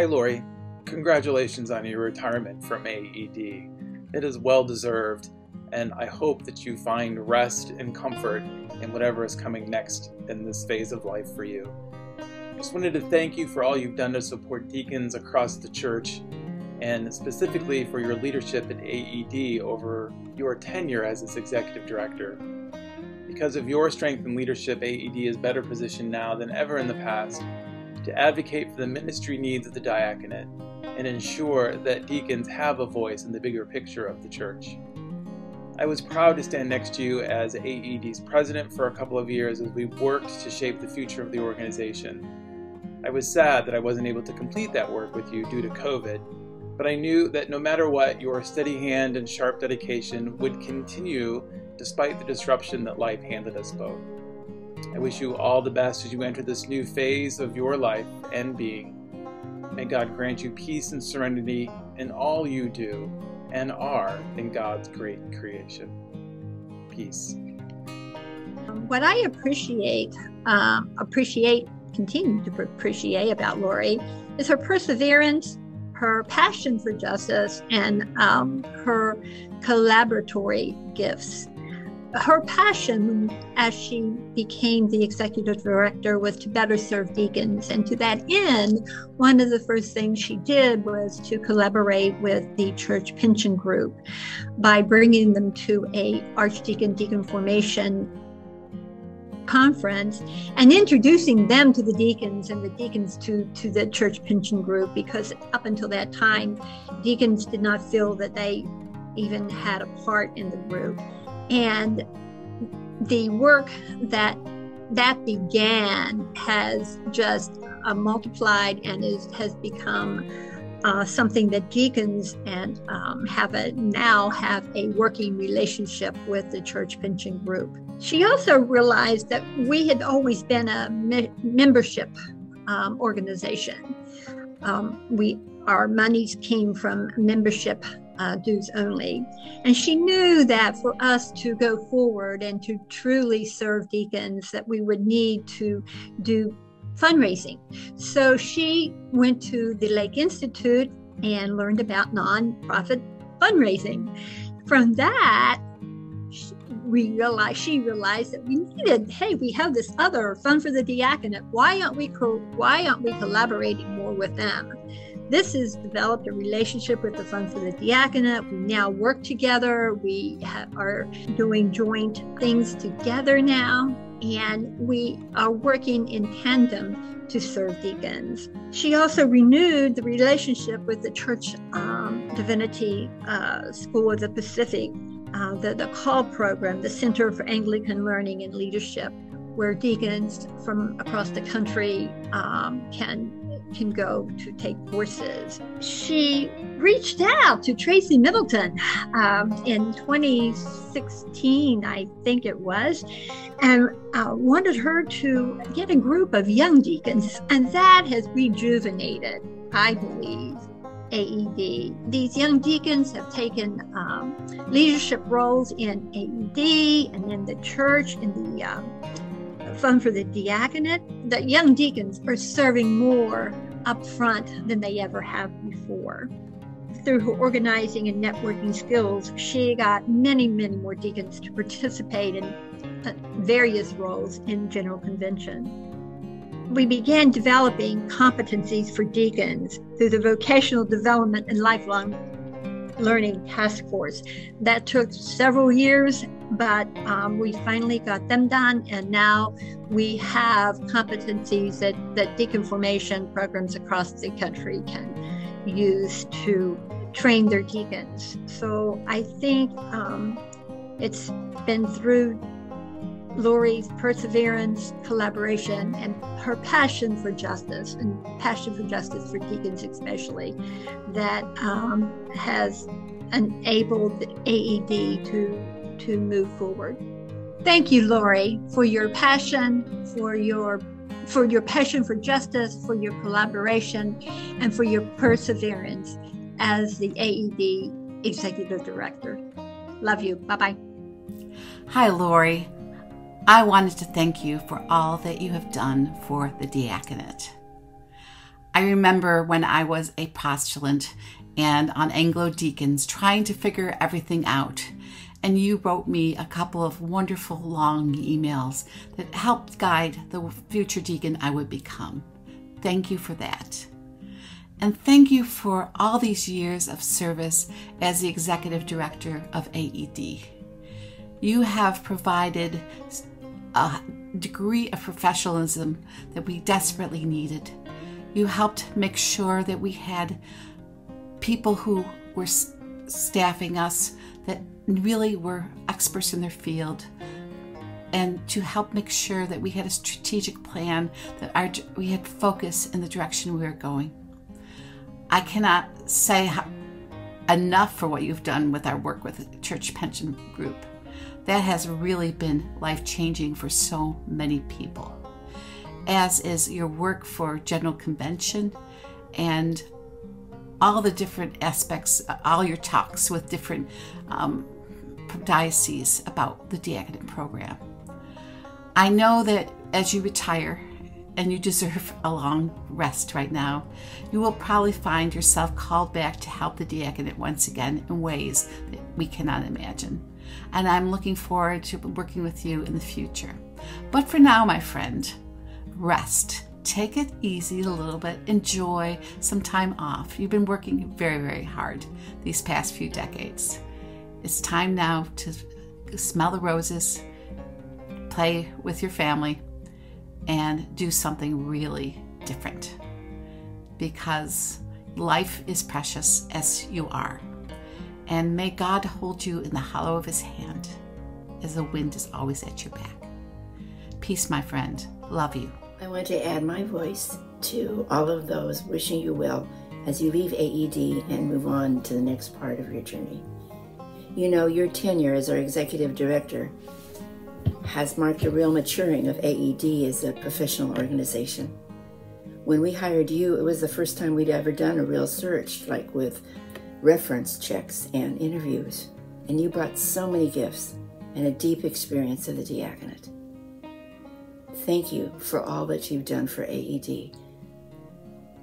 Hi, Lori. Congratulations on your retirement from AED. It is well deserved, and I hope that you find rest and comfort in whatever is coming next in this phase of life for you. I just wanted to thank you for all you've done to support deacons across the church, and specifically for your leadership at AED over your tenure as its executive director. Because of your strength and leadership, AED is better positioned now than ever in the past to advocate for the ministry needs of the diaconate and ensure that deacons have a voice in the bigger picture of the church. I was proud to stand next to you as AED's president for a couple of years as we worked to shape the future of the organization. I was sad that I wasn't able to complete that work with you due to COVID, but I knew that no matter what, your steady hand and sharp dedication would continue despite the disruption that life handed us both. I wish you all the best as you enter this new phase of your life and being. May God grant you peace and serenity in all you do and are in God's great creation. Peace. What I continue to appreciate about Lori is her perseverance, her passion for justice, and her collaboratory gifts. Her passion as she became the executive director was to better serve deacons. And to that end, one of the first things she did was to collaborate with the church pension group by bringing them to a archdeacon-deacon formation conference and introducing them to the deacons and the deacons to the church pension group, because up until that time, deacons did not feel that they even had a part in the group. And the work that began has just multiplied and has become something that deacons and now have a working relationship with the church pension group. She also realized that we had always been a membership organization. Our monies came from membership dues only. And she knew that for us to go forward and to truly serve deacons, that we would need to do fundraising. So she went to the Lake Institute and learned about nonprofit fundraising. From that, she realized that we have this other Fund for the Diaconate. Why aren't we collaborating more with them? This has developed a relationship with the Fund for the Diaconate. We now work together. We are doing joint things together now, and we are working in tandem to serve deacons. She also renewed the relationship with the Church Divinity School of the Pacific, the CALL program, the Center for Anglican Learning and Leadership, where deacons from across the country can go to take courses. She reached out to Tracy Middleton in 2016, I think it was, and wanted her to get a group of young deacons, and that has rejuvenated, I believe, AED. These young deacons have taken leadership roles in AED and in the church, in the Fund for the Diaconate. The young deacons are serving more up front than they ever have before. Through her organizing and networking skills, she got many, many more deacons to participate in various roles in General Convention. We began developing competencies for deacons through the Vocational Development and Lifelong Learning Task Force. That took several years, but we finally got them done, and now we have competencies that deacon formation programs across the country can use to train their deacons. So I think it's been through Lori's perseverance, collaboration, and her passion for justice for deacons especially, that has enabled AED to move forward. Thank you, Lori, for your passion, for your passion for justice, for your collaboration, and for your perseverance as the AED Executive Director. Love you. Bye-bye. Hi, Lori. I wanted to thank you for all that you have done for the diaconate. I remember when I was a postulant and on Anglo Deacons trying to figure everything out. And you wrote me a couple of wonderful long emails that helped guide the future deacon I would become. Thank you for that. And thank you for all these years of service as the executive director of AED. You have provided a degree of professionalism that we desperately needed. You helped make sure that we had people who were staffing us that really were experts in their field, and to help make sure that we had a strategic plan, that we had focus in the direction we were going. I cannot say enough for what you've done with our work with the Church Pension Group. That has really been life-changing for so many people, as is your work for General Convention and all the different aspects, all your talks with different dioceses about the diaconate program. I know that as you retire, and you deserve a long rest right now, you will probably find yourself called back to help the diaconate once again in ways that we cannot imagine. And I'm looking forward to working with you in the future. But for now, my friend, rest. Take it easy a little bit. Enjoy some time off. You've been working very, very hard these past few decades. It's time now to smell the roses, play with your family, and do something really different. Because life is precious as you are. And may God hold you in the hollow of his hand as the wind is always at your back. Peace, my friend. Love you. I want to add my voice to all of those wishing you well as you leave AED and move on to the next part of your journey. You know, your tenure as our executive director has marked a real maturing of AED as a professional organization. When we hired you, it was the first time we'd ever done a real search, like with reference checks and interviews. And you brought so many gifts and a deep experience of the diaconate. Thank you for all that you've done for AED,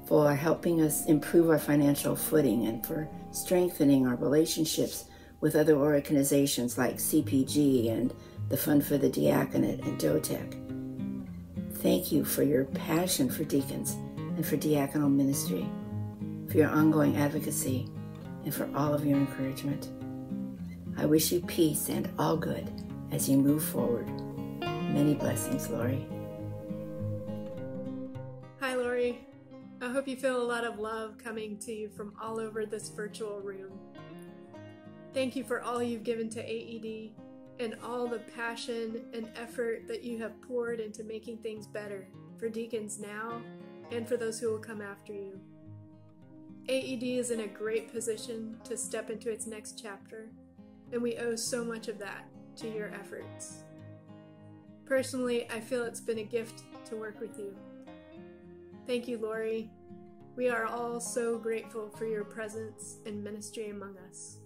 for helping us improve our financial footing and for strengthening our relationships with other organizations like CPG and the Fund for the Diaconate and DOTEC. Thank you for your passion for deacons and for diaconal ministry, for your ongoing advocacy, and for all of your encouragement. I wish you peace and all good as you move forward. Many blessings, Lori. Hi, Lori. I hope you feel a lot of love coming to you from all over this virtual room. Thank you for all you've given to AED and all the passion and effort that you have poured into making things better for deacons now and for those who will come after you. AED is in a great position to step into its next chapter, and we owe so much of that to your efforts. Personally, I feel it's been a gift to work with you. Thank you, Lori. We are all so grateful for your presence and ministry among us.